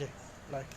Okey, live.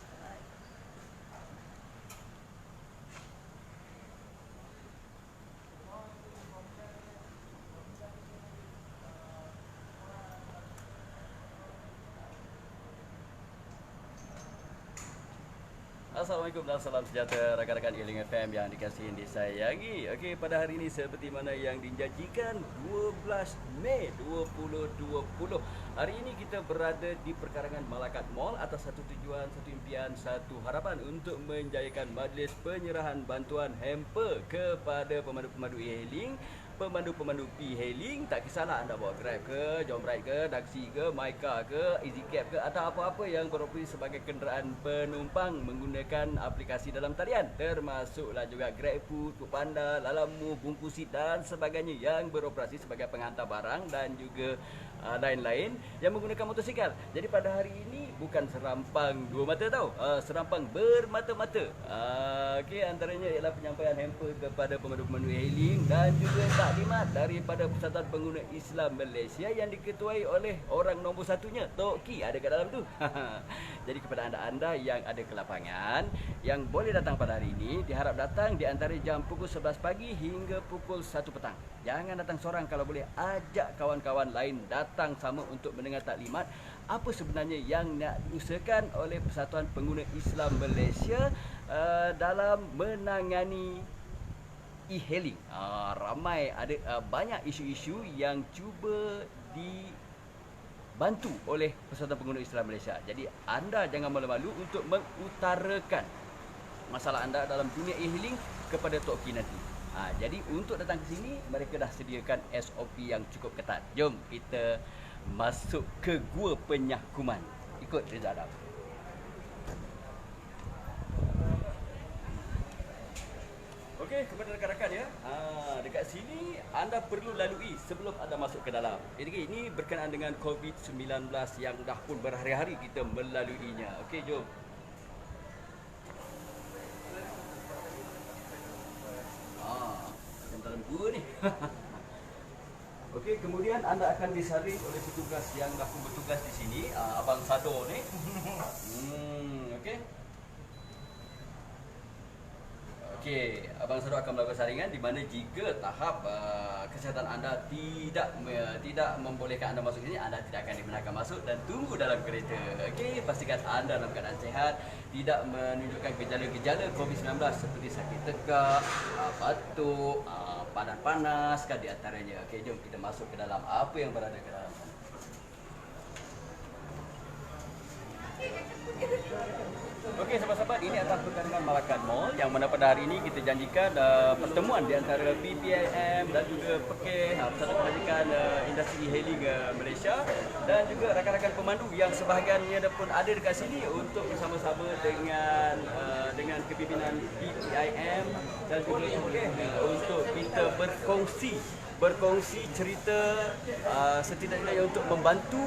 Assalamualaikum dan salam sejahtera rakan-rakan Eling FM yang dikasihi disayangi. Okey, pada hari ini seperti mana yang dijanjikan 12 Mei 2020. Hari ini kita berada di perkarangan Malakat Mall atas satu tujuan, satu impian, satu harapan untuk menjayakan majlis penyerahan bantuan hamper kepada pemandu-pemandu e-hailing, pemandu-pemandu e-hailing. Tak kisahlah anda bawa Grab ke, Jomride ke, Daxi ke, MyCar ke, EasyCab ke, atau apa-apa yang beroperasi sebagai kenderaan penumpang menggunakan aplikasi dalam talian, termasuklah juga GrabFood, Foodpanda, Lalamove, Bungkusit dan sebagainya yang beroperasi sebagai penghantar barang dan juga lain-lain yang menggunakan motosikal. Jadi pada hari ini bukan serampang dua mata tau, serampang bermata-mata. Okey, antaranya ialah penyampaian hamper kepada pemandu-pemandu e-hailing dan juga taklimat daripada Persatuan Pengguna Islam Malaysia yang diketuai oleh orang nombor satunya, Tok Ki, ada kat dalam tu. Jadi kepada anda-anda yang ada ke lapangan yang boleh datang pada hari ini, diharap datang di antara jam pukul 11 pagi hingga pukul 1 petang. Jangan datang seorang, kalau boleh ajak kawan-kawan lain datang sama untuk mendengar taklimat apa sebenarnya yang nak diusahakan oleh Persatuan Pengguna Islam Malaysia dalam menangani e-hailing. Ramai ada banyak isu-isu yang cuba dibantu oleh Persatuan Pengguna Islam Malaysia. Jadi anda jangan malu-malu untuk mengutarakan masalah anda dalam dunia e-hailing kepada Tok Ki nanti. Jadi untuk datang ke sini, mereka dah sediakan SOP yang cukup ketat. Jom kita masuk ke Gua Penyakuman. Ikut Reza Adam. Okey, kepada rakan-rakan ya, dekat sini anda perlu lalui sebelum anda masuk ke dalam. Jadi ini berkenaan dengan COVID-19 yang dah pun berhari-hari kita melaluinya. Okey, jom. Dalam gua ni. Okey, kemudian anda akan disaring oleh petugas yang dah pun bertugas di sini, Abang Sado ni. Okey. Okey, Abang Sado akan melakukan saringan di mana jika tahap kesihatan anda tidak membolehkan anda masuk sini, anda tidak akan dibenarkan masuk dan tunggu dalam kereta. Okey, pastikan anda dalam keadaan sihat, tidak menunjukkan gejala-gejala COVID-19 seperti sakit tegak, batuk, badan panas kan di antaranya. Okey, jom kita masuk ke dalam apa yang berada ke dalam. Okey, sahabat-sahabat, ini adalah perkarangan Malakat Mall yang mana pada hari ini kita janjikan pertemuan di antara PPIM dan juga PEKEH, Persatuan Kebajikan Industri E-hailing Malaysia, dan juga rakan-rakan pemandu yang sebahagiannya pun ada dekat sini untuk bersama-sama dengan kepimpinan PPIM dan juga PEKEH untuk kita berkongsi cerita setidaknya untuk membantu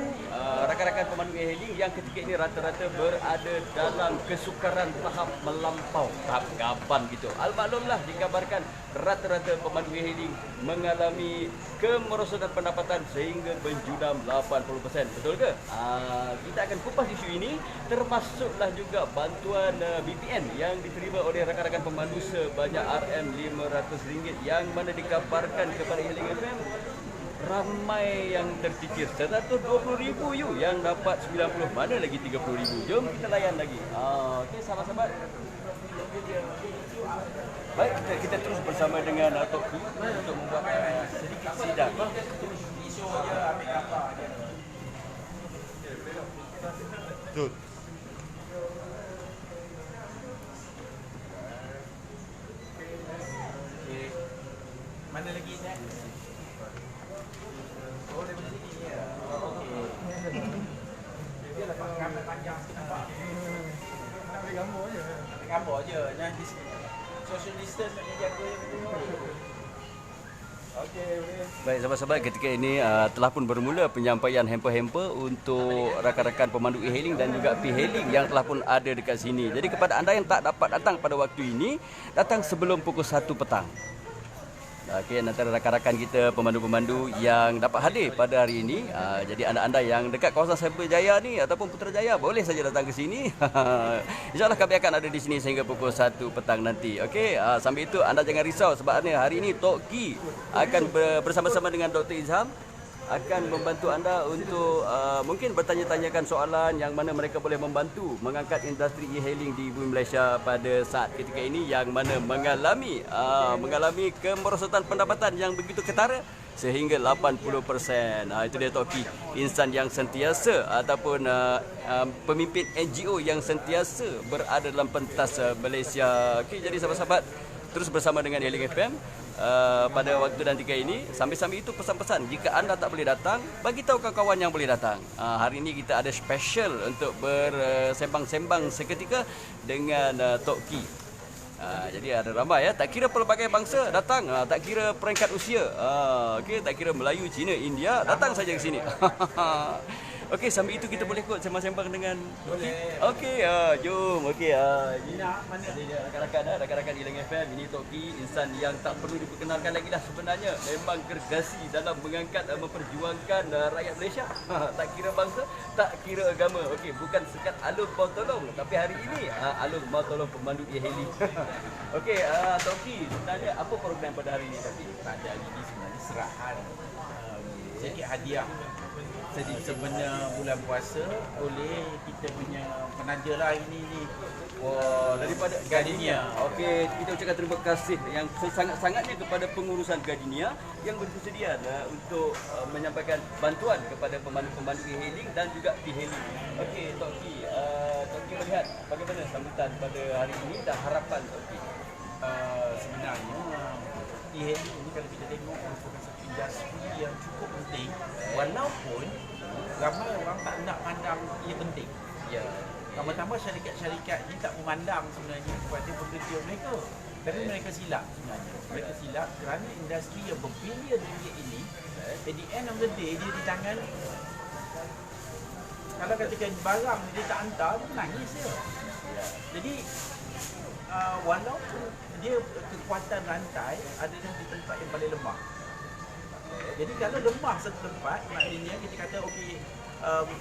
rakan-rakan pemandu e-hailing yang ketika ini rata-rata berada dalam kesukaran tahap melampau, tahap gaban gitu. Al-maklumlah dikabarkan rata-rata pemandu e-hailing mengalami kemerosotan pendapatan sehingga menjunam 80%. Betul ke? Kita akan kupas isu ini, termasuklah juga bantuan BPN yang diterima oleh rakan-rakan pemandu sebanyak RM500 yang mana dikabarkan kepada Eling FM ramai yang tercicir. 120,000 yang dapat 90, mana lagi 30,000. Jom kita layan lagi. Okey, sahabat-sahabat. Baik, kita terus bersama dengan Tok Ki untuk membuat sedikit sidang. Isu dia ambil gambar dia. Jom. Mana lagi Jack? Oh, dari sini ya. Okey. Dia dapat gambar panjang sikit nampak. Nak ambil gambar je. Ambil gambar je. Jangan social distance nak jaga. Okey, boleh. Baik, sahabat-sahabat, ketika ini telah pun bermula penyampaian hamper-hamper untuk rakan-rakan pemandu e-hailing dan juga P-hailing yang telah pun ada dekat sini. Jadi kepada anda yang tak dapat datang pada waktu ini, datang sebelum pukul 1 petang. Okey, antara rakan-rakan kita pemandu-pemandu yang dapat hadir pada hari ini. Jadi anda-anda yang dekat kawasan Cyberjaya ni ataupun Putrajaya boleh saja datang ke sini. InsyaAllah kami akan ada di sini sehingga pukul 1 petang nanti. Okey, sambil itu anda jangan risau sebabnya hari ini Tok Ki akan bersama-sama dengan Dr. Izham akan membantu anda untuk mungkin bertanya-tanyakan soalan yang mana mereka boleh membantu mengangkat industri e-hailing di bumi Malaysia pada saat ketika ini yang mana mengalami kemerosotan pendapatan yang begitu ketara sehingga 80%. Itu dia Tok Ki, insan yang sentiasa ataupun pemimpin NGO yang sentiasa berada dalam pentas Malaysia. Okey, jadi sahabat-sahabat terus bersama dengan Hailing FM pada waktu dan ketika ini. Sambil-sambil itu pesan-pesan, jika anda tak boleh datang, bagi tahu kawan-kawan yang boleh datang. Hari ini kita ada special untuk bersembang-sembang seketika dengan Tok Ki. Jadi ada ramai ya, tak kira pelbagai bangsa datang, tak kira peringkat usia, okey, tak kira Melayu, Cina, India, datang saja ke sini. Okey, sambil itu kita boleh ikut sembang-sembang dengan Boleh. Okey, jom. Okey, ini Mana? rakan-rakan Hailing FM. Ini Tok Ki, insan yang tak perlu diperkenalkan lagi lah sebenarnya. Memang gergasi dalam mengangkat memperjuangkan rakyat Malaysia. Tak kira bangsa, tak kira agama. Okey, bukan sekat alur mau tolong, tapi hari ini alur mau tolong pemandu e-hailing. Okey, Tok Ki, sebenarnya apa program pada hari ini Tok Ki? Tak ada hari ni sebenarnya serahan sedikit hadiah. Jadi sebenarnya bulan puasa oleh kita punya penaja lah ini ni. Daripada Gardenia. Okey, kita ucapkan terima kasih yang sangat-sangatnya kepada pengurusan Gardenia yang bersedia untuk menyampaikan bantuan kepada pemandu-pemandu e-hailing dan juga e-hailing. Okey, Tok Ki, melihat bagaimana sambutan pada hari ini dan harapan Tok Ki? Sebenarnya e-hailing ini kalau kita tengok merupakan satu industri yang cukup penting walaupun ramai orang tak nak pandang ia penting. Ya. Pertama-tama syarikat-syarikat ini tak memandang sebenarnya kepada pekerja mereka. Tapi mereka silap sebenarnya. Mereka silap kerana industri yang berbilion ringgit ini at the end of the day dia di tangan, kalau katakan barang dia tak hantar, dia menangis dia. Jadi walaupun dia kekuatan rantai adalah di tempat yang paling lemah. Jadi kalau lemah satu tempat, maknanya kita kata okey,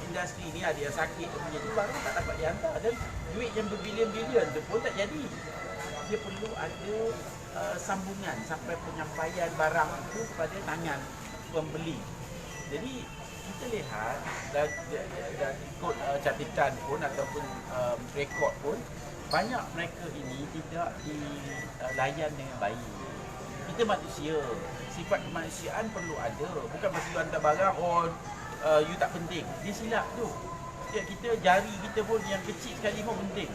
industri ni ada yang sakit, jadi barang tak dapat dihantar dan duit yang berbilion-bilion tu pun tak jadi. Dia perlu ada sambungan sampai penyampaian barang itu kepada tangan pembeli. Jadi kita lihat dan ikut catatan pun ataupun rekod pun, banyak mereka ini tidak dilayan dengan baik. Kita manusia, sifat kemanusiaan perlu ada. Bukan masa you hantar barang, you tak penting. Dia silap tu. Kita jari kita pun yang kecil sekali pun penting.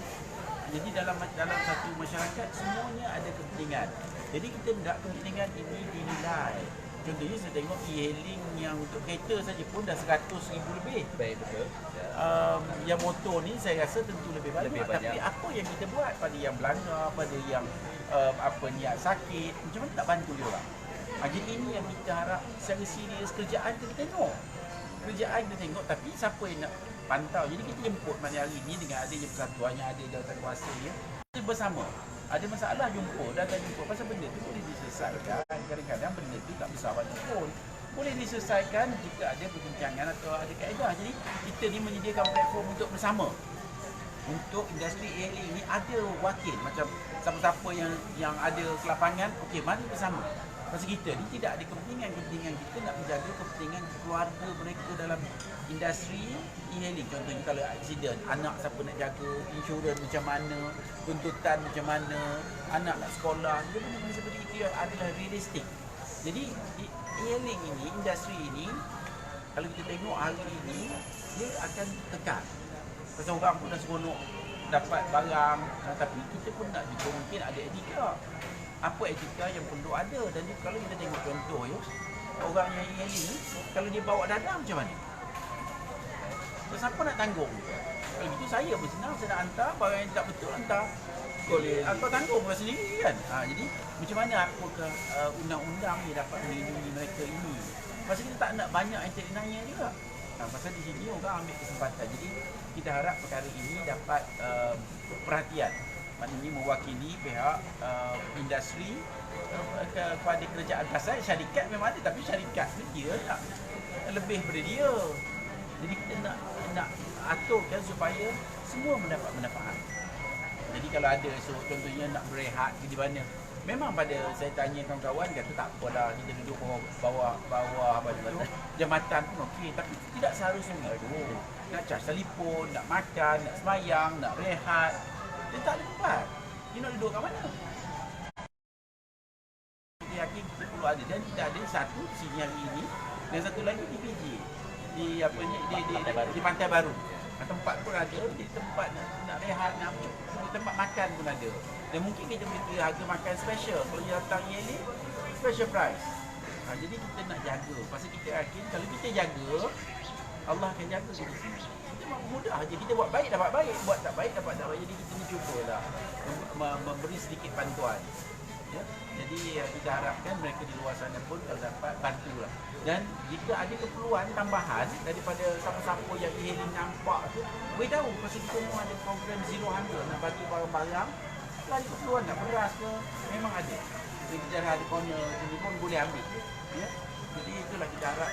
Jadi dalam satu masyarakat semuanya ada kepentingan. Jadi kita hendak kepentingan ini dinilai. Contohnya saya tengok e-hailing yang untuk kereta saja pun dah 100,000 lebih. Baik, betul. Yang motor ni saya rasa tentu lebih banyak. Tapi apa yang kita buat pada yang belanga, pada yang niat sakit, macam mana tak bantu dia orang? Jadi ini yang kita harap secara serius kerjaan kita tengok. Kerjaan kita tengok, tapi siapa yang nak pantau? Jadi kita jemput mana hari ni dengan adanya persatuan yang ada jawatan kuasa dia, kita bersama. Ada masalah jumpa, datang jumpa. Pasal benda tu boleh diselesaikan. Kadang-kadang benda tu tak besar banyak pun. Boleh diselesaikan jika ada perbincangan atau ada kaedah. Jadi kita ni menyediakan platform untuk bersama. Untuk industri e-hailing ni ada wakil. Macam siapa-siapa yang ada kelapangan, okey, mari bersama. Pasal kita ni tidak ada kepentingan kita nak menjaga kepentingan keluarga mereka dalam industri e-hailing. Contohnya kalau aksiden, anak siapa nak jaga, insurans macam mana, tuntutan macam mana, anak nak sekolah, benda-benda seperti itu adalah realistik. Jadi e-hailing ini, industri ini, kalau kita tengok hari ini, dia akan tekan. Pasal orang pun dah seronok dapat barang, tapi kita pun nak juga mungkin ada etika. Apa etika yang perlu ada, dan kalau kita tengok contoh ya, orang yang e-hailing ni, kalau dia bawa dadah macam mana? Siapa nak tanggung? Kalau gitu saya pun senang, saya nak hantar barang yang tak betul, hantar. Kau tanggung buat sendiri kan? Jadi macam mana apakah undang-undang ni dapat melindungi mereka ini? Pasal kita tak nak banyak yang terenanya juga. Pasal di sini orang ambil kesempatan. Jadi kita harap perkara ini dapat perhatian. maknanya mewakili pihak industri kepada kerajaan. Pasal syarikat memang ada, tapi syarikat ni dia nak lebih daripada dia. Jadi kita nak aturkan supaya semua mendapat manfaat. Jadi kalau ada contohnya nak berehat di mana, memang pada saya tanya kawan-kawan kata tak apalah kita duduk bawah apa tu jambatan pun okey, tapi tidak seharusnya itu. Nak charge telefon, nak makan, nak sembahyang, nak rehat, dia tak ada tempat. Dia nak duduk kat mana? Saya yakin kita perlu ada, dan kita ada satu sini hari ini dan satu lagi di PJ, di apa ni, di Pantai Baru. Tempat pun ada, di tempat nak rehat, nak tempat makan pun ada. Dan mungkin kita boleh harga makan special. Kalau dia datang ini special price. Jadi kita nak jaga. Pasal kita yakin kalau kita jaga, Allah akan jaga kita sini. Kita mudah je. Kita buat baik dapat baik, buat tak baik dapat tak baik. Jadi kita ni cubalah memberi sedikit bantuan. Ya? Jadi kita harapkan mereka di luar sana pun kalau dapat bantulah. Dan jika ada keperluan tambahan daripada siapa-siapa yang e-hailing nampak tu, beritahu pasal kita memang ada program Zero Hunger nak bagi barang-barang. Kalau ada keperluan nak beras ke, memang ada. Jadi kita ada corner sini pun boleh ambil. Ya? Jadi itulah kita harap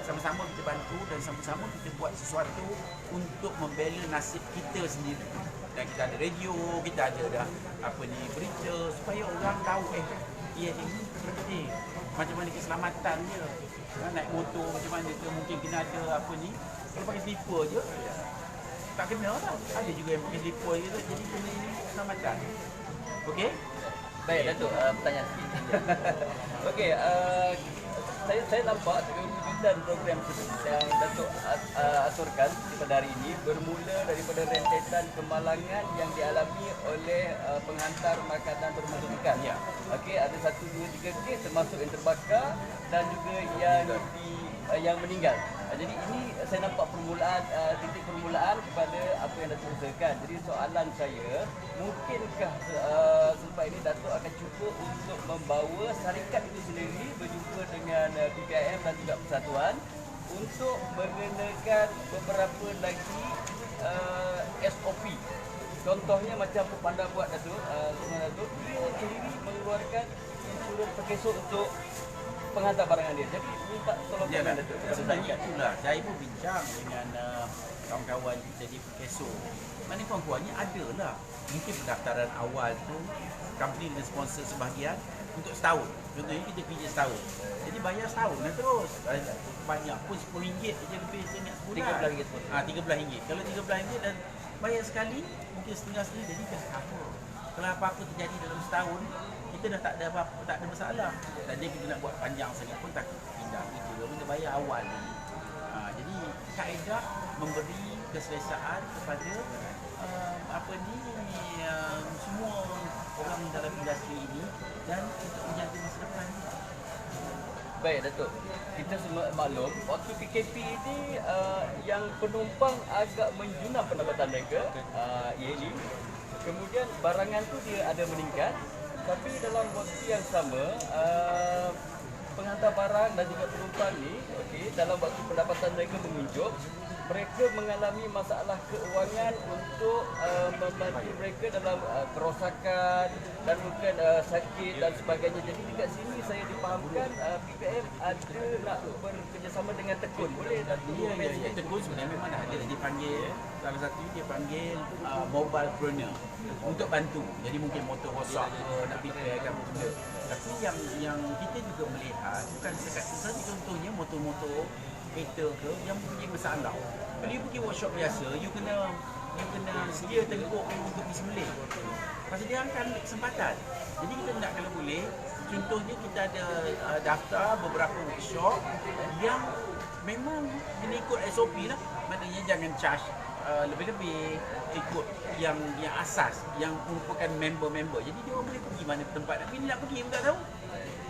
sama-sama kita bantu dan sama-sama kita buat sesuatu untuk membela nasib kita sendiri. Dan kita ada radio, kita ada dah apa ni, berita supaya orang tahu ini penting. Macam mana keselamatan dia. Naik motor macam mana ke, mungkin kena ada apa ni, kalau pakai slipper je tak kena lah. Ada juga yang pakai slipper je tu, jadi kena ini keselamatan. Okey? Baik, Datuk, pertanyaan sikit. Okey, saya nampak kewujudan program yang Datuk aturkan pada hari ini bermula daripada rentetan kemalangan yang dialami oleh penghantar makanan bermotosikal. Ya. Okey, ada 1, 2, 3 kes termasuk yang terbakar dan juga yang meninggal. Jadi ini saya nampak permulaan, titik permulaan kepada apa yang Datuk usahakan. Jadi soalan saya, mungkinkah selepas ini Datuk akan cuba untuk membawa syarikat itu sendiri berjumpa dengan PPIM dan juga Persatuan untuk mengenakan beberapa lagi SOP. Contohnya macam Panda buat Datuk, dia sendiri mengeluarkan insurans perkesok untuk penghantar barangan dia. Jadi minta tolong Jangan, Datuk. sebenarnya itulah saya pun bincang dengan kawan-kawan kita di Perkeso. Mana kawan-kawannya ada lah. Mungkin pendaftaran awal tu company dengan sponsor sebahagian untuk setahun. Contohnya kita kerja setahun. Jadi bayar setahun dan terus. Banyak pun RM10 je lebih saya ingat sebulan. RM13. RM13. Kalau RM13 dan bayar sekali, mungkin setengah-setengah, jadi dah apa. Kalau apa-apa terjadi dalam setahun, kita dah tak ada apa-apa, tak ada masalah. Dan dia kita nak buat panjang sangat pun takut pindah kerja. Kita bayar awal dulu. Jadi kaedah memberi keselesaan kepada semua orang dalam industri ini dan untuk menjaga masa depan. Baik, Datuk. Kita semua maklum, waktu PKP ini yang penumpang agak menjunam pendapatan mereka, ini. Kemudian barangan tu dia ada meningkat, tapi dalam waktu yang sama penghantar barang dan juga penumpang ni, dalam waktu pendapatan mereka menguncup, mereka mengalami masalah keuangan untuk membantu mereka dalam kerosakan dan mungkin sakit dan sebagainya. Jadi dekat sini saya dipahamkan PPM ada nak bekerjasama dengan Tekun. Boleh dan Ya, Tekun sebenarnya memang dah ada. Dia panggil, salah satu dia panggil mobile preneur untuk bantu. Jadi mungkin motor rosak ke, nak repair ke apa benda. Tapi yang kita juga melihat bukan sekat tu saja, contohnya motor-motor kereta ke yang mempunyai masalah. Kalau you pergi workshop biasa, you kena sedia tengkuk untuk disembelih. Pasal dia akan ambil kesempatan. Jadi kita nak kalau boleh, contohnya kita ada daftar beberapa workshop yang memang kena ikut SOP lah. Maknanya jangan charge lebih-lebih, ikut yang asas, yang merupakan member-member. Jadi dia boleh pergi mana tempat. Tapi dia nak pergi pun tak tahu.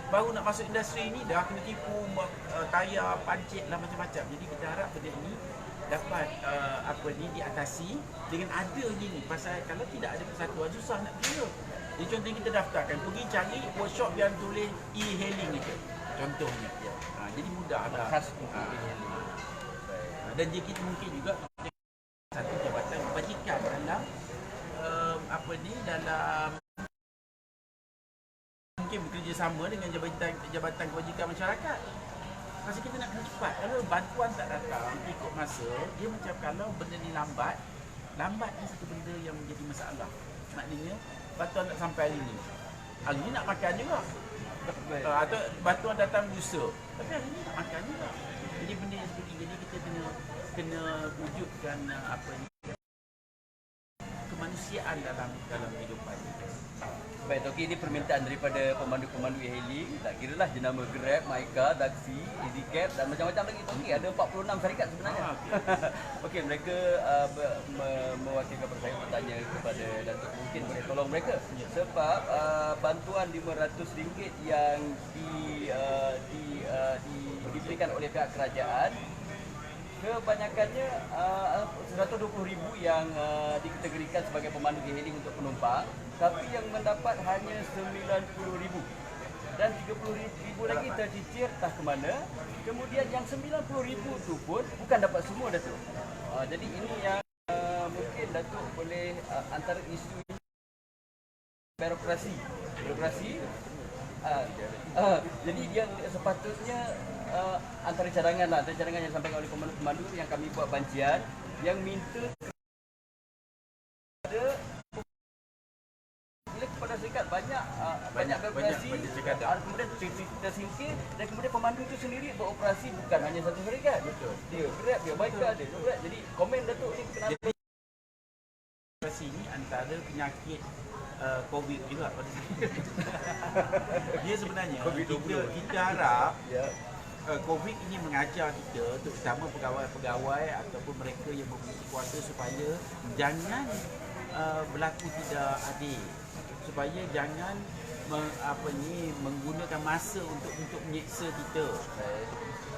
Baru nak masuk industri ini dah kena tipu, tayar, pancit lah macam-macam. Jadi kita harap benda ini dapat diatasi dengan adanya ni. Pasal kalau tidak ada persatuan susah nak kira. Jadi contohnya kita daftarkan, pergi cari workshop yang tulis e-hailing itu. Contohnya. Jadi mudah lah. khas untuk e-hailing. Dan dia kita mungkin juga satu jabatan kebajikan dalam apa ni dalam mungkin bekerjasama dengan jabatan kebajikan masyarakat. Masa kita nak kena cepat. Kalau bantuan tak datang ikut masa, dia macam kalau benda ni lambat ni satu benda yang menjadi masalah. Maknanya bantuan tak sampai hari ni. Hari ni nak makan juga. Atau bantuan datang lusa. Tapi hari ni nak makan juga. Jadi benda yang seperti ini kita kena wujudkan apa ni, kemanusiaan dalam kehidupan. Baik, Toki, ini permintaan daripada pemandu-pemandu e-hailing. Tak kiralah jenama Grab, Myka, Daxi, EasyCab dan macam-macam lagi. Toki, ada 46 syarikat sebenarnya. Okey, mereka mewakilkan kepada saya bertanya kepada Datuk, mungkin boleh tolong mereka. Sebab bantuan RM500 yang diberikan oleh pihak kerajaan, kebanyakannya RM120,000 yang dikategorikan sebagai pemandu e-hailing untuk penumpang, tapi yang mendapat hanya RM90,000 dan RM30,000 lagi tercicir entah ke mana. Kemudian yang RM90,000 tu pun bukan dapat semua, Datuk. Jadi ini yang mungkin Datuk boleh antara isu birokrasi. Jadi yang sepatutnya antara cadangan yang disampaikan oleh pemandu yang kami buat bancian yang minta kepada syarikat banyak birokrasi, kemudian tersingkir dan kemudian pemandu itu sendiri beroperasi bukan hanya satu syarikat. Betul. Dia Grab, dia Myka, dia Grab. Jadi komen Datuk ni kenapa birokrasi ni antara penyakit COVID juga pada sini. Dia sebenarnya kita harap COVID ini mengajar kita, terutama pegawai-pegawai ataupun mereka yang memiliki kuasa, supaya jangan berlaku tidak adil, supaya jangan menggunakan masa untuk menyeksa kita.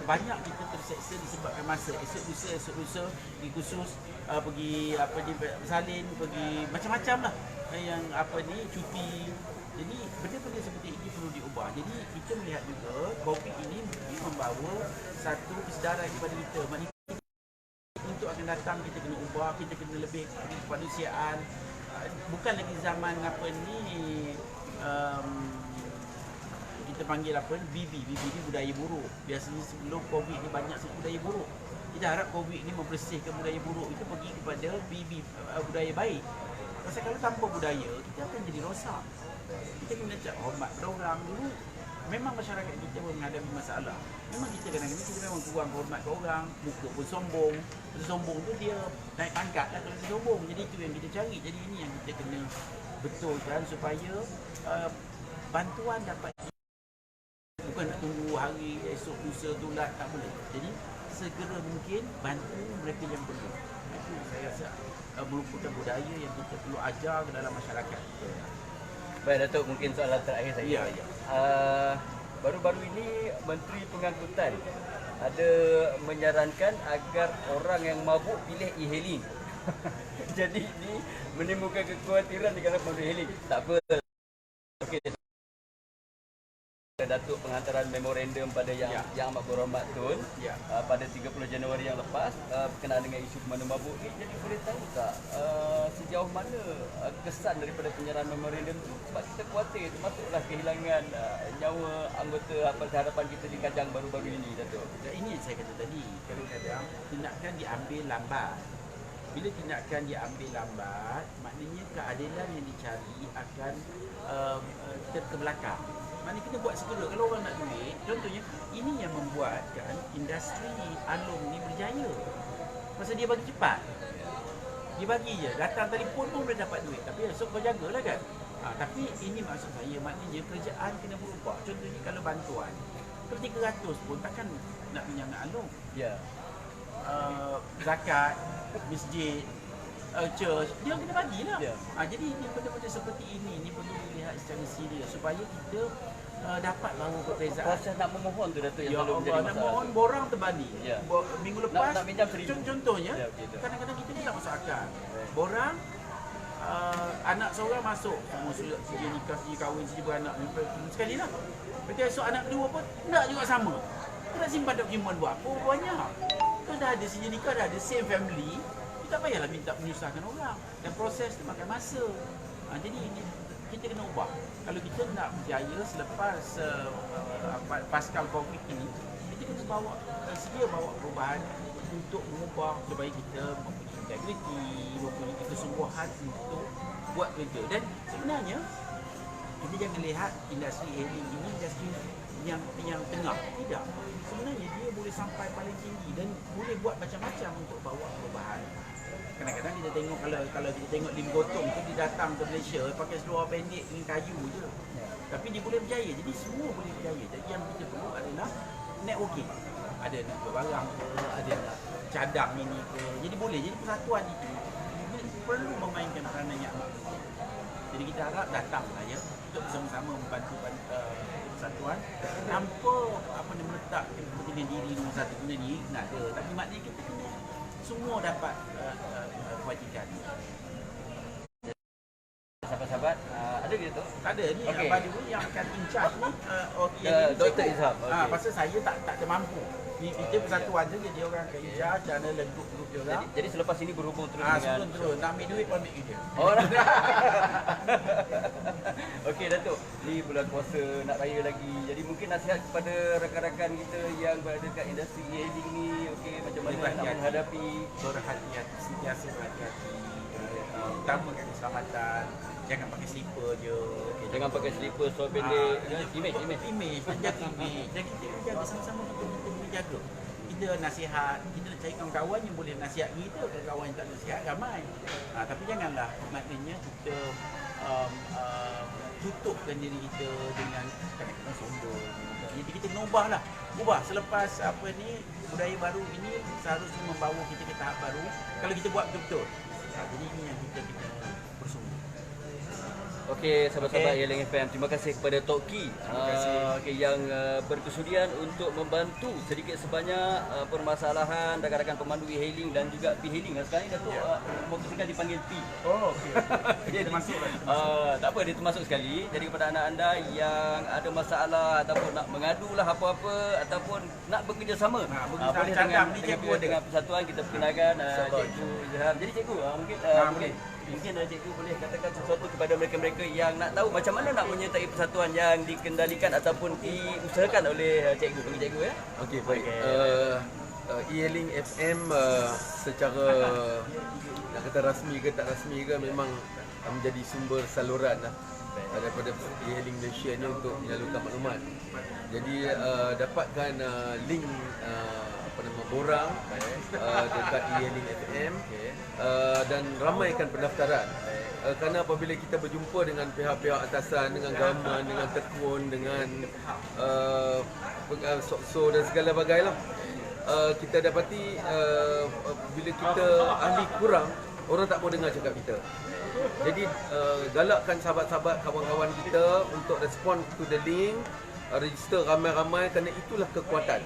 Banyak kita terseksa disebabkan masa. Esok lusa pergi kursus, pergi bersalin, pergi macam-macam lah yang cuti. Jadi benda-benda seperti ini perlu diubah. Jadi kita melihat juga COVID ini membawa satu kesedaran kepada kita. Maknanya untuk akan datang kita kena ubah, kita kena lebih kemanusiaan. Bukan lagi zaman kita panggil BB ni budaya buruk. Biasanya sebelum COVID ni banyak budaya buruk. Kita harap COVID ni membersihkan budaya buruk itu pergi kepada BB, budaya baik. Pasal kalau tanpa budaya, kita akan jadi rosak. Kita kena hormat orang dulu. Memang masyarakat kita menghadapi masalah. Memang kita kadang-kadang kita memang kurang hormat ke orang, muka pun sombong. Sombong tu dia naik pangkat lah kalau dia sombong. Jadi itu yang kita cari. Jadi ini yang kita kena betulkan supaya bantuan dapat, bukan nak tunggu hari esok lusa tulat, tak boleh. Jadi segera mungkin bantu mereka yang perlu. Itu saya rasa merupakan budaya yang kita perlu ajar ke dalam masyarakat. Baik, Datuk, mungkin soalan terakhir saya. Ya. Baru-baru ini Menteri Pengangkutan ada menyarankan agar orang yang mabuk pilih e-hailing. Jadi ini menimbulkan kekhawatiran di kalangan pengguna e-hailing. Tak apa. Okey. Datuk penghantaran memorandum pada yang amat berhormat Tun pada 30 Januari yang lepas berkenaan dengan isu pemandu mabuk ni. Jadi boleh tahu tak sejauh mana kesan daripada penyerahan memorandum tu, sebab kita khawatir termasuklah kehilangan nyawa anggota harapan kita di Kajang baru-baru ini, Datuk. Ini yang saya kata tadi, kadang-kadang tindakan diambil lambat. Bila tindakan diambil lambat, maknanya keadilan yang dicari akan terkebelakang. Maknanya kita buat segera. Kalau orang nak duit, contohnya ini yang membuatkan industri alung ni berjaya. Pasal dia bagi cepat. Dia bagi je, datang telefon pun boleh dapat duit. Tapi esok kau jagalah kan. Tapi ini maksud saya, maknanya kerajaan kena berubah. Contohnya kalau bantuan per-300 pun takkan nak pinjam nak alung. Ya. Zakat, masjid, church, dia kena bagilah. Jadi ini benda-benda seperti ini perlu dilihat secara serius supaya kita dapat bawa perbezaan. Proses nak memohon tu, Datuk, yang selalu menjadi masalah. Nak mohon borang terbalik. Minggu lepas nak pinjam 1,000. Contohnya, kadang-kadang kita ni tak masuk akal. Borang anak seorang masuk, semua sijil nikah, sijil kahwin, sijil beranak, sekali lah. Lepas esok anak kedua pun tak juga sama. Kita nak simpan tak percuma buat apa banyak. Kita dah ada sijil nikah, dah ada same family. Tak payahlah minta menyusahkan orang. Dan proses tu makan masa. Jadi kita kena ubah. Kalau kita nak berjaya selepas pasca Covid ini, kita kena sedia bawa perubahan untuk mengubah supaya kita mempunyai integriti, mempunyai kesungguhan untuk buat kerja. Dan sebenarnya kita jangan lihat industri hailing ini industri yang tengah. Tidak. Sebenarnya dia boleh sampai paling tinggi dan boleh buat macam-macam untuk bawa perubahan. Kadang-kadang kita tengok kalau kita tengok Lim Gotong tu dia datang ke Malaysia pakai seluar pendek dengan kayu je. Tapi dia boleh berjaya. Jadi semua boleh berjaya. Jadi yang kita perlu adalah networking. Ada nak jual barang ke, ada nak cadang ini ke. Jadi boleh. Jadi persatuan itu perlu memainkan peranan yang amat penting. Jadi kita harap datanglah ya untuk bersama-sama membantu persatuan tanpa meletak kepentingan diri nombor satu kepentingan diri nak ada. Tapi maknanya kita kena semua dapat kewajikan. Sahabat-sahabat, ada ke tu? Tak ada ni Okey. Abang Juru yang akan in charge ni Dr. Izham. Okey. Pasal saya tak ada mampu. Kita persatuan saja dia orang akan in charge dan ada grup dia orang. Jadi selepas ini berhubung terus dengan Terus nak ambil duit pun ambil dia. Oh. Okey Datuk, ni bulan puasa nak raya lagi. Jadi mungkin nasihat kepada rakan-rakan kita yang berada kat industri hailing ni, okey macam mana nak menghadapi, Berhati-hati, sentiasa berhati-hati. Utamakan keselamatan. Jangan pakai slipper je. okay, jangan pakai slipper seluar pendek. Image. Image, jaga image. Dan kita jaga sama-sama untuk kita boleh jaga. Kita nasihat, kita nak cari kawan-kawan yang boleh nasihat kita, kawan-kawan yang tak nasihat ramai. Tapi janganlah maknanya kita tutupkan diri kita dengan kadang-kadang sombong. Jadi kita kena ubah selepas budaya baru ini seharusnya membawa kita ke tahap baru kalau kita buat betul-betul. Jadi ini yang kita bersungguh. Okey, sahabat-sahabat Hailing FM, terima kasih kepada Tok Ki yang berkesudian untuk membantu sedikit sebanyak permasalahan rakan-rakan pemandu e-hailing dan juga P-hailing. Sekarang ni Datuk motosikal dipanggil P. Oh, okey. Dia termasuk lah. Tak apa, dia termasuk sekali. Jadi kepada anak anda yang ada masalah ataupun nak mengadu lah apa-apa ataupun nak bekerjasama, boleh dengan persatuan kita perkenalkan Cikgu Izham. Jadi Cikgu, mungkin Cikgu boleh katakan sesuatu kepada mereka-mereka yang nak tahu macam mana nak menyertai persatuan yang dikendalikan ataupun diusahakan oleh Cikgu. Bagi Cikgu ya. Okey, baik. E-hailing FM secara nak kata rasmi ke tak rasmi ke memang menjadi sumber saluran lah daripada e-hailing Malaysia ni untuk menyalurkan maklumat. Jadi dapatkan link borang dekat e-hailing FM dan ramaikan pendaftaran. Kerana apabila kita berjumpa dengan pihak-pihak atasan, dengan government, dengan tekun, dengan SOKSO dan segala bagailah, kita dapati bila kita ahli kurang, orang tak mau dengar cakap kita. Jadi galakkan sahabat-sahabat, kawan-kawan kita untuk respond to the link, register ramai-ramai kerana itulah kekuatan.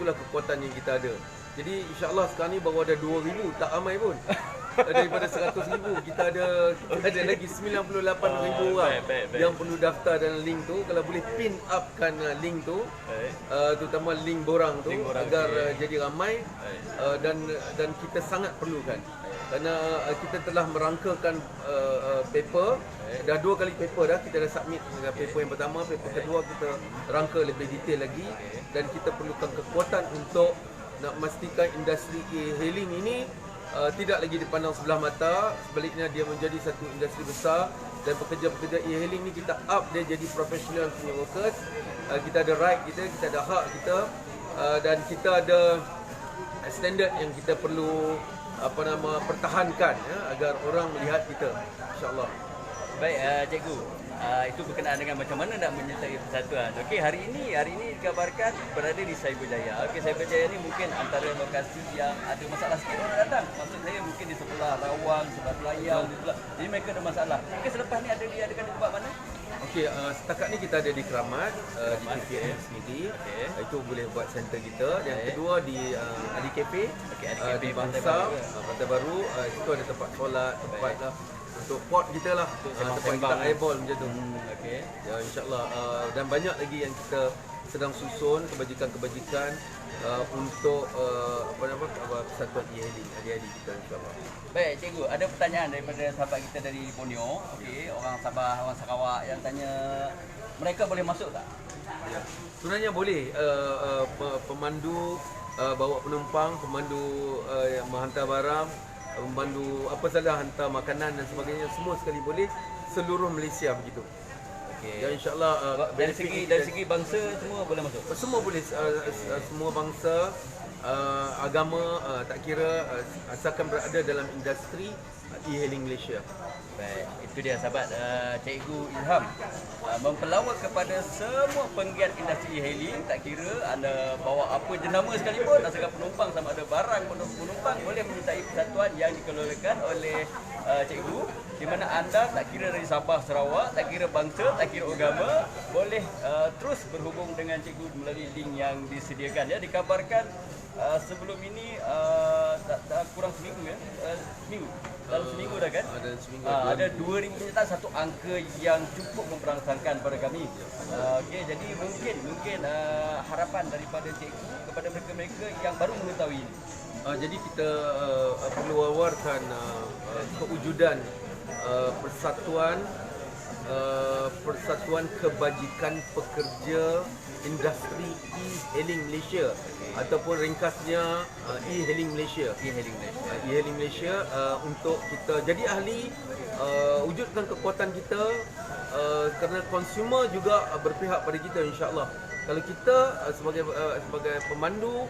Itulah kekuatan yang kita ada. Jadi insya-Allah sekarang ni baru ada 2,000, tak ramai pun. Daripada 100,000 kita ada lagi 98,000 orang yang perlu daftar dalam link tu. Kalau boleh pin upkan link tu, terutama link borang tu agar jadi ramai dan kita sangat perlukan. Kerana kita telah merangkakan paper, dah 2 kali paper dah, kita dah submit paper yang pertama, paper kedua kita rangka lebih detail lagi dan kita perlukan kekuatan untuk nak memastikan industri e-hailing ini tidak lagi dipandang sebelah mata, sebaliknya dia menjadi satu industri besar dan pekerja-pekerja e-hailing ni kita up dia jadi professional punya workers. Kita ada right kita ada hak kita dan kita ada standard yang kita perlu pertahankan agar orang melihat kita, insya-Allah. Baik, Cikgu. Itu berkenaan dengan macam mana nak menyertai persatuan. Okey, hari ini dikabarkan berada di Cyberjaya. Okey, Cyberjaya ni mungkin antara lokasi yang ada masalah sikit orang datang. Maksud saya mungkin di sebelah Rawang, sebelah Pelayang, jadi mereka ada masalah. Okey, selepas ni diadakan di tempat mana? Okey, setakat ni kita ada di Keramat, di KPM sendiri. Itu boleh buat center kita. Yang kedua di Ali Cafe, di Bangsa, Pantai Baru. Itu ada tempat solat, tempat lah untuk port kita lah, tempat kita airball macam tu. Okey. Ya, insya-Allah dan banyak lagi yang kita sedang susun kebajikan-kebajikan untuk persatuan e-hailing adik-adik kita, insyaAllah. Baik, cikgu, ada pertanyaan daripada sahabat kita dari Borneo. Okey, orang Sabah, orang Sarawak yang tanya, mereka boleh masuk tak? Ya. Sebenarnya boleh pemandu bawa penumpang, pemandu yang menghantar barang, pemandu apa saja hantar makanan dan sebagainya, semua sekali boleh, seluruh Malaysia begitu. Okey. Dan insya-Allah dari segi bangsa semua boleh masuk. semua boleh, semua bangsa, agama, tak kira, asalkan berada dalam industri e-hailing Malaysia. Baik, itu dia sahabat Cikgu Ilham mempelawak kepada semua penggiat industri e-hailing, tak kira anda bawa apa jenama sekalipun, asalkan penumpang sama ada barang penumpang boleh menyertai persatuan yang dikelolakan oleh cikgu, di mana anda tak kira dari Sabah Sarawak, tak kira bangsa, tak kira agama, boleh terus berhubung dengan cikgu melalui link yang disediakan. Ya, dikabarkan sebelum ini dah kurang seminggu ya, dalam seminggu dah kan, Dalam seminggu ada 2,000 penyertaan, satu angka yang cukup memberangsangkan pada kami. Okey, jadi mungkin harapan daripada cikgu kepada mereka-mereka yang baru mengetahui ini. Jadi kita perlu wawarkan kewujudan Persatuan Kebajikan Pekerja Industri E-hailing Malaysia, ataupun ringkasnya E-hailing Malaysia. E-hailing Malaysia, untuk kita jadi ahli, wujudkan kekuatan kita, kerana konsumer juga berpihak pada kita, insya-Allah. Kalau kita sebagai pemandu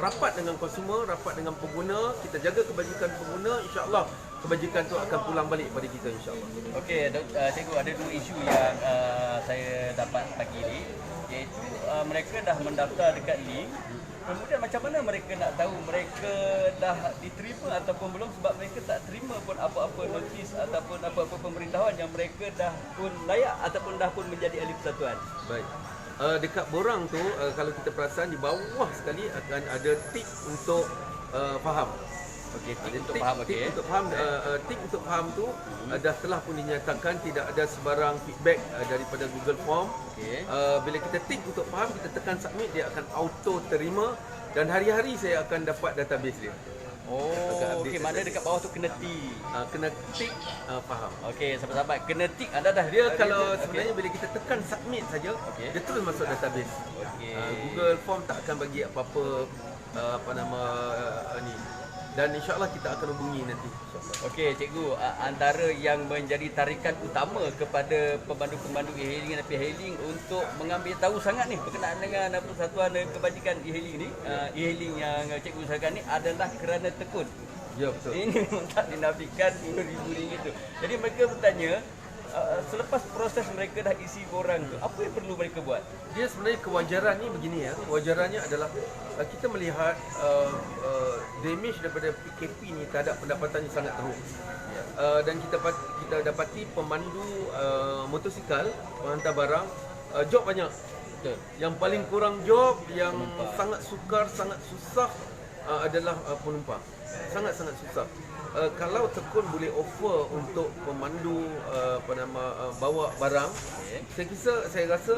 rapat dengan konsumer, rapat dengan pengguna, kita jaga kebajikan pengguna, insya-Allah kebajikan tu akan pulang balik pada kita, insya-Allah. Okey, cikgu, ada dua isu yang saya dapat pagi ni, iaitu mereka dah mendaftar dekat link. Kemudian macam mana mereka nak tahu mereka dah diterima ataupun belum, sebab mereka tak terima pun apa-apa notis ataupun apa-apa pemberitahuan yang mereka dah pun layak ataupun dah pun menjadi ahli persatuan. Baik. Dekat borang tu, kalau kita perasan di bawah sekali akan ada tik untuk faham. Okey, tik untuk faham. Okey. Tik untuk faham, tik untuk faham tu dah telah pun dinyatakan tidak ada sebarang feedback daripada Google Form. Okey. Bila kita tik untuk faham, kita tekan submit, dia akan auto terima, dan hari-hari saya akan dapat database dia. Oh, okey, mana dekat bawah tu kena tik. Kena tik faham. Okey, sahabat-sahabat, kena tik anda dah. Dia kalau sebenarnya bila kita tekan submit saja, Okey. dia terus masuk database. Okey. Google Form tak akan bagi apa-apa ni. Dan insya-Allah kita akan hubungi nanti, insya-Allah. Okey, cikgu, antara yang menjadi tarikan utama kepada pemandu-pemandu e-hailing dan e-hailing untuk mengambil tahu sangat ni berkenaan dengan Persatuan Kebajikan e-hailing ni, e-hailing yang cikgu usahakan ni adalah kerana tekun. Ya, betul. Ini memang tak dinafikan RM10,000 tu. Jadi mereka bertanya, selepas proses mereka dah isi borang tu, apa yang perlu mereka buat? Dia sebenarnya kewajaran ni begini ya. Kewajarannya adalah kita melihat damage daripada PKP ni terhadap pendapatannya sangat teruk. Dan kita dapati pemandu motosikal, penghantar barang, job banyak. Betul. Yang paling kurang job, yang sangat sukar, sangat susah adalah penumpang. Sangat-sangat susah. Kalau tekun boleh offer untuk pemandu bawa barang, saya rasa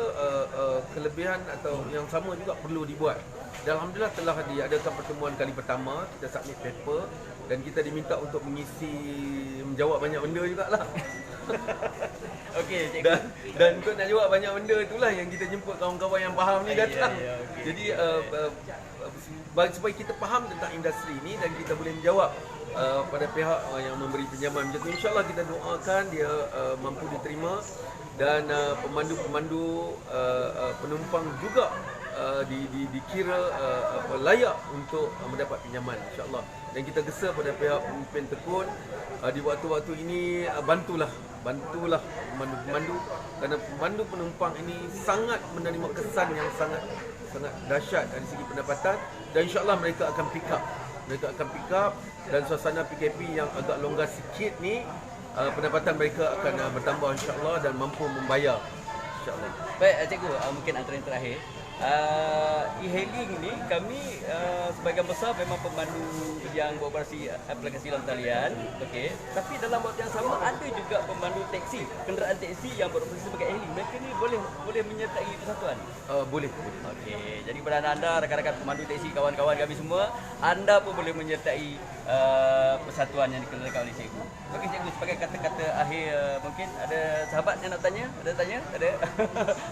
kelebihan atau yang sama juga perlu dibuat. Dan alhamdulillah telah diadakan pertemuan kali pertama, kita submit paper dan kita diminta untuk menjawab banyak benda jugalah. Okey, cikgu. Dan untuk nak jawab banyak benda itulah yang kita jemput kawan-kawan yang faham ni datang. okey. Jadi supaya kita faham tentang industri ni dan kita boleh menjawab pada pihak yang memberi pinjaman macam tu, insya-Allah kita doakan dia mampu diterima, dan pemandu-pemandu penumpang juga dikira layak untuk mendapat pinjaman, insya-Allah. Dan kita gesa pada pihak pemimpin tekun di waktu-waktu ini, bantulah pemandu-pemandu, kerana pemandu penumpang ini sangat menerima kesan yang sangat dahsyat dari segi pendapatan, dan insya-Allah mereka akan pick up, dan suasana PKP yang agak longgar sikit ni, pendapatan mereka akan bertambah, insya-Allah, dan mampu membayar, insya-Allah. Baik, cikgu, mungkin antara yang terakhir, e-hailing ni kami sebagian besar memang pemandu yang beroperasi aplikasi dalam talian, okey. Tapi dalam waktu yang sama ada juga pemandu teksi, kenderaan teksi yang beroperasi sebagai e-hailing. Mereka ni boleh menyertai persatuan. Boleh. Okey, jadi kepada anda rakan-rakan pemandu teksi, kawan-kawan kami semua, anda pun boleh menyertai persatuan yang dikeluarkan oleh cikgu. Okey cikgu, sebagai kata-kata akhir mungkin ada sahabat yang nak tanya? Ada tanya? Ada?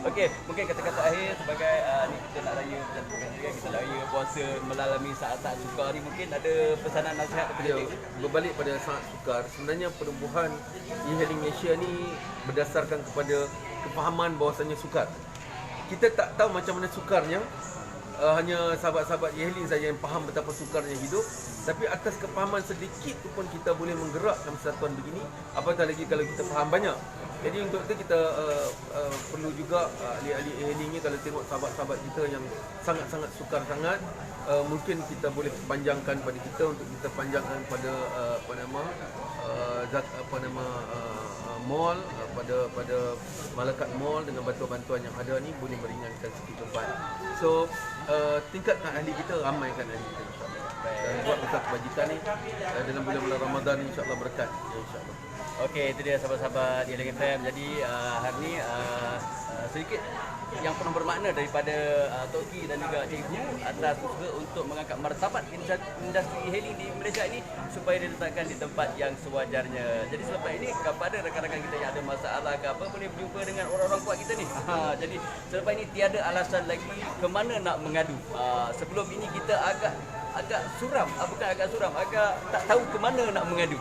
Okey, mungkin kata-kata akhir sebagai ni kita nak raya berjaya juga, kita nak raya puasa melalui saat-saat sukar ni, mungkin ada pesanan nasihat kepada Ya, cikgu? berbalik pada saat sukar, sebenarnya penubuhan e-hailing Malaysia ni berdasarkan kepada kefahaman bahawasanya sukar. Kita tak tahu macam mana sukarnya, hanya sahabat-sahabat e-hailing saja yang faham betapa sukarnya hidup. Tapi atas kefahaman sedikit tu pun kita boleh menggerakkan persatuan begini, apatah lagi kalau kita faham banyak. Jadi untuk itu kita perlu juga ahli-ahli e-hailing ni, kalau tengok sahabat-sahabat kita yang sangat-sangat sukar sangat, mungkin kita boleh panjangkan pada kita untuk kita panjangkan pada mall, pada malakat mall dengan bantuan-bantuan yang ada ni boleh meringankan sikit beban. So tingkatkan ahli kita, ramaikan ahli kita insya-Allah. Dan buat besar kebajikan ni dalam bulan-bulan Ramadan ni insya-Allah berkat ya insya-Allah. Okey, itu dia sahabat-sahabat e-hailing FM. Jadi hari ni sedikit yang penuh bermakna daripada Toki dan juga cikgu atas usaha untuk mengangkat martabat industri e-hailing di Malaysia ini supaya diletakkan di tempat yang sewajarnya. Jadi selepas ini kepada rakan-rakan kita yang ada masalah ke apa, boleh berjumpa dengan orang-orang kuat kita ni. Jadi selepas ini tiada alasan lagi ke mana nak mengadu. Sebelum ini kita agak suram, bukan agak suram, agak tak tahu ke mana nak mengadu.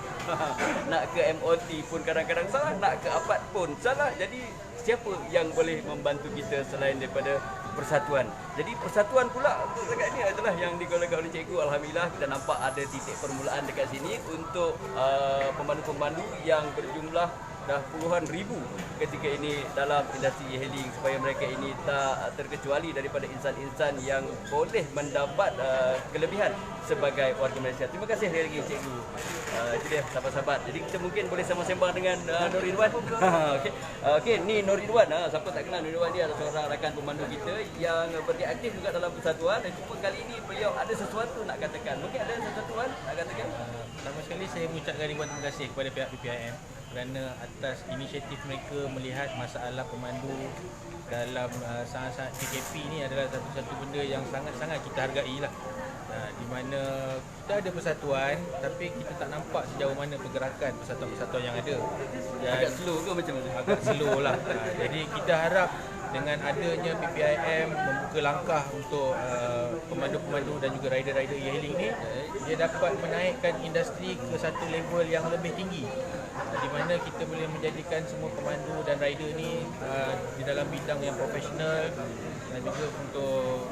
Nak ke MOT pun kadang-kadang salah, nak ke APAD pun salah. Jadi siapa yang boleh membantu kita selain daripada persatuan? Jadi persatuan pula untuk dekat ini adalah yang dikeluarkan oleh cikgu. Alhamdulillah kita nampak ada titik permulaan dekat sini untuk pemandu-pemandu yang berjumlah dah puluhan ribu ketika ini dalam industri e-hailing, supaya mereka ini tak terkecuali daripada insan-insan yang boleh mendapat kelebihan sebagai warga Malaysia. Terima kasih sekali lagi cikgu. Itu dia sahabat-sahabat. Jadi kita mungkin boleh sama-sembang dengan Nur Ridwan. Okey, ni Nur Ridwan. Siapa tak kenal Nur Ridwan, dia adalah seorang rakan pemandu kita yang berdia aktif juga dalam persatuan, dan cuma kali ini beliau ada sesuatu nak katakan. Mungkin ada sesuatu nak katakan? Pertama sekali saya mengucapkan ribuan terima kasih kepada pihak PPIM kerana atas inisiatif mereka melihat masalah pemandu dalam sangat-sangat PKP ni adalah satu-satu benda yang sangat-sangat kita hargai lah. Di mana kita ada persatuan tapi kita tak nampak sejauh mana pergerakan persatuan-persatuan yang ada. Dan Agak slow ke macam mana? agak slow lah. Jadi kita harap dengan adanya PPIM membuka langkah untuk pemandu-pemandu dan juga rider-rider e-hailing ni, dia dapat menaikkan industri ke satu level yang lebih tinggi, di mana kita boleh menjadikan semua pemandu dan rider ni di dalam bidang yang profesional dan juga untuk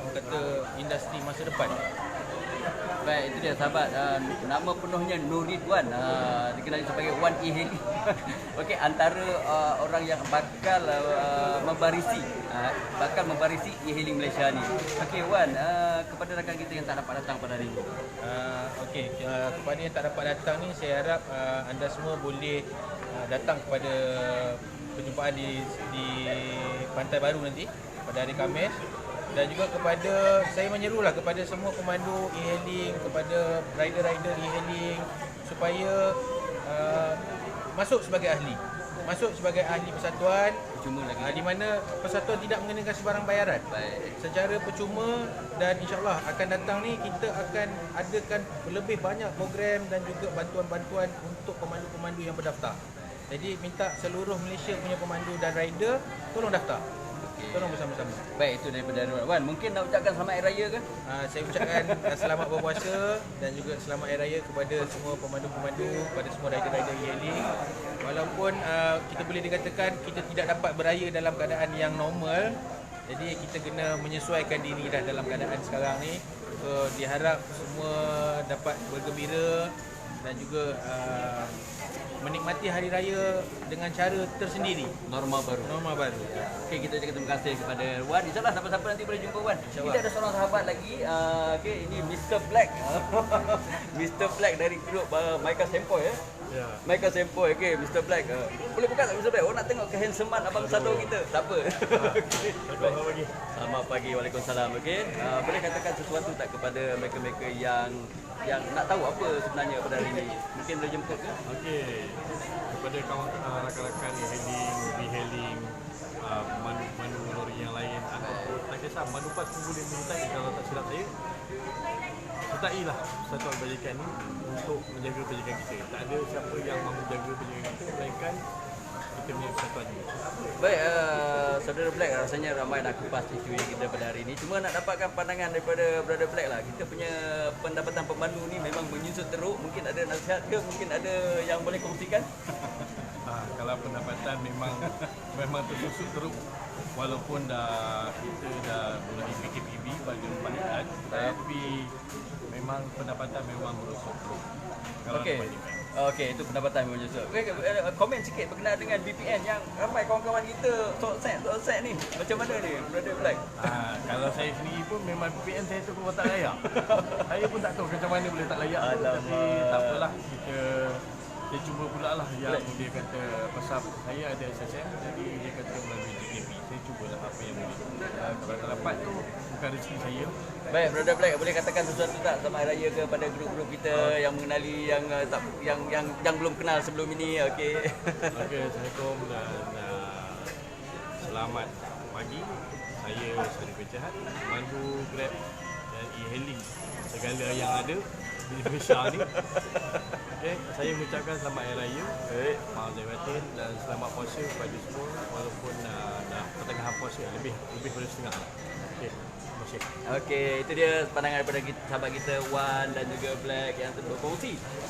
orang kata industri masa depan. Baik, itu dia sahabat. Nama penuhnya Nur Ridwan, dikenali sebagai Wan e-hailing. Okey, antara orang yang bakal membarisi e-hailing Malaysia ni. Okey Wan, kepada rakan kita yang tak dapat datang pada hari ini. Kepada yang tak dapat datang ni, saya harap anda semua boleh datang kepada perjumpaan di Pantai Baru nanti pada hari Khamis. Dan juga kepada, saya menyerulah kepada semua pemandu e-hailing, kepada rider-rider e-hailing supaya masuk sebagai ahli persatuan, di mana persatuan tidak mengenakan sebarang bayaran. Baik. Secara percuma, dan insyaAllah akan datang ni kita akan adakan lebih banyak program dan juga bantuan-bantuan untuk pemandu-pemandu yang berdaftar. Jadi minta seluruh Malaysia punya pemandu dan rider tolong daftar. Tolong bersama-sama. Baik, itu daripada Wan. Mungkin nak ucapkan selamat Hari Raya ke? Saya ucapkan selamat berpuasa dan juga selamat Hari Raya kepada semua pemandu-pemandu, kepada semua rider-rider e-hailing. Walaupun kita boleh dikatakan kita tidak dapat beraya dalam keadaan yang normal, jadi kita kena menyesuaikan diri dah dalam keadaan sekarang ni. So diharap semua dapat bergembira dan juga menikmati menikmati hari raya dengan cara tersendiri. Norma baru. Okey, kita ucapkan terima kasih kepada Wan. InsyaAllah siapa-siapa nanti boleh jumpa Wan. Kita ada seorang sahabat lagi. Okey, ini Mr. Black. Mr. Black dari grup Maika Sempoy ya. Ya. Maika Sempoy. Okey, Mr. Black. Boleh buka tak Mr. Black? Orang nak tengok kehandsomean Abang Sado kita. Tak apa. Okey. Selamat pagi. Selamat pagi. Waalaikumsalam. Okey. Boleh katakan sesuatu tak kepada mereka-mereka yang nak tahu apa sebenarnya pada hari ini? Mungkin boleh jemput ke? Okey. Kepada kawan rakan-rakan e-hailing, manu lori yang lain, ataupun tak kisah manu pas pun boleh menyertai kalau tak silap saya. Sertailah persatuan kebajikan ni untuk menjaga kebajikan kita. Tak ada siapa yang mahu menjaga kebajikan kita melainkan kita punya persatuan ni. Baik, Saudara Black, rasanya ramai nak kupas isu yang kita pada hari ini. Cuma nak dapatkan pandangan daripada Brother Black lah. Kita punya pendapatan pemandu ni memang menyusut teruk. Mungkin ada nasihat ke? Mungkin ada yang boleh kongsikan? Kalau pendapatan memang tersusut teruk, walaupun kita dah mulai PKPB pada 4 bulan, tapi memang pendapatan memang merosot teruk. Kalau Okey. dibandingkan. Okey, itu pendapatan memang menyusut. Okey, komen sikit berkenaan dengan BPN yang ramai kawan-kawan kita sok-set ni. Macam mana ni, Brother Black? Kalau saya sendiri pun memang PPN saya tu pun tak layak. Saya pun tak tahu macam mana boleh tak layak. Alamak. Tapi tak apalah, dia cuba pula lah yang dia kata pasal saya ada SSM, jadi dia kata melalui JKP. Saya cubalah apa yang boleh. Kalau tak dapat tu bukan rezeki saya. Baik, Brother Black, boleh katakan sesuatu tak sama hari raya kepada grup-grup kita yang mengenali yang belum kenal sebelum ini? Okey. Okey, Assalamualaikum dan selamat pagi. Saya Sari Pecahat, mandu Grab dan e-hailing segala yang ada di Malaysia ni. Okey, saya mengucapkan selamat hari raya. Maaf lahir batin dan selamat puasa kepada semua walaupun dah pertengahan puasa, lebih pada setengah lah. Okey, terima kasih. Okey, itu dia pandangan daripada sahabat kita Wan dan juga Black yang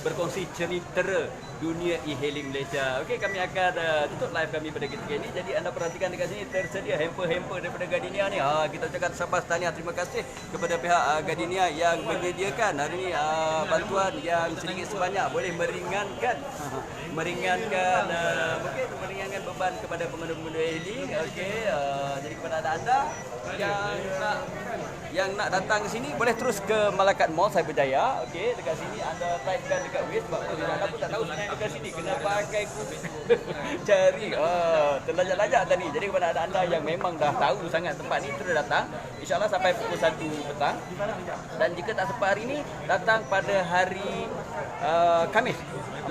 berkongsi cerita dunia e-hailing Malaysia. Okey, kami akan tutup live kami pada ketika ini. Jadi anda perhatikan dekat sini tersedia hamper-hamper daripada Gardenia ni. Kita ucapkan sahabat tahniah, terima kasih kepada pihak Gardenia yang menyediakan hari ini bantuan yang sedikit sebanyak boleh meringankan mungkin meringankan beban kepada pengguna-pengguna e-hailing. Okey, jadi kepada anda yang nak datang ke sini boleh terus ke Malakat Mall Cyberjaya. Okey, dekat sini anda typekan dekat Waze sebab apa tak tahu sebenarnya dekat sini kena pakai Google cari. Terlajak-lajak tadi. Jadi kepada anda yang memang dah tahu sangat tempat ni, terus datang. InsyaAllah sampai pukul 1 petang. Dan jika tak sempat hari ini, datang pada hari Khamis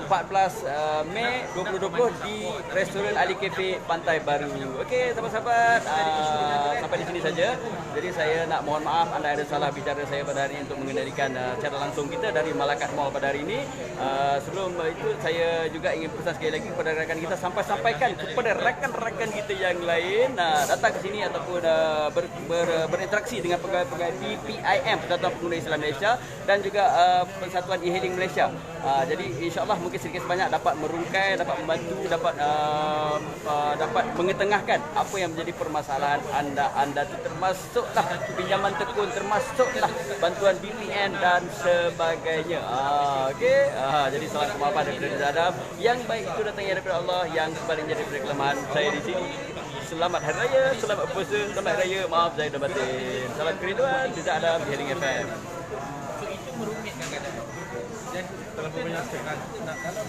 14 Mei 2020 di Restoran Ali Cafe Pantai Baru. Okey, sahabat-sahabat, sampai di sini saja. Jadi saya nak mohon maaf anda ada salah bicara saya pada hari ini untuk mengendalikan secara langsung kita dari Malakat Mall pada hari ini. Sebelum itu saya juga ingin pesan sekali lagi kepada rakan kita, sampaikan kepada rakan-rakan kita yang lain datang ke sini ataupun berinteraksi dengan pegawai-pegawai PPIM, Persatuan Pengguna Islam Malaysia, dan juga Persatuan E-Hailing Malaysia. Jadi insya-Allah mungkin sedikit sebanyak dapat merungkai, dapat membantu, dapat mengetengahkan apa yang menjadi permasalahan anda itu, termasuklah pinjaman tekun, termasuklah bantuan BPN dan sebagainya. Okey, jadi salam kemaafan daripada Adam. Yang baik itu datangnya daripada Allah, yang sebaliknya daripada kelemahan saya di sini. Selamat Hari Raya, selamat puasa, selamat Hari Raya, maaf zahir dan batin. Salam kerinduan, tidak ada e-hailing FM. So itu merumitkan kadang. Dan Terlalu banyak step. Kalau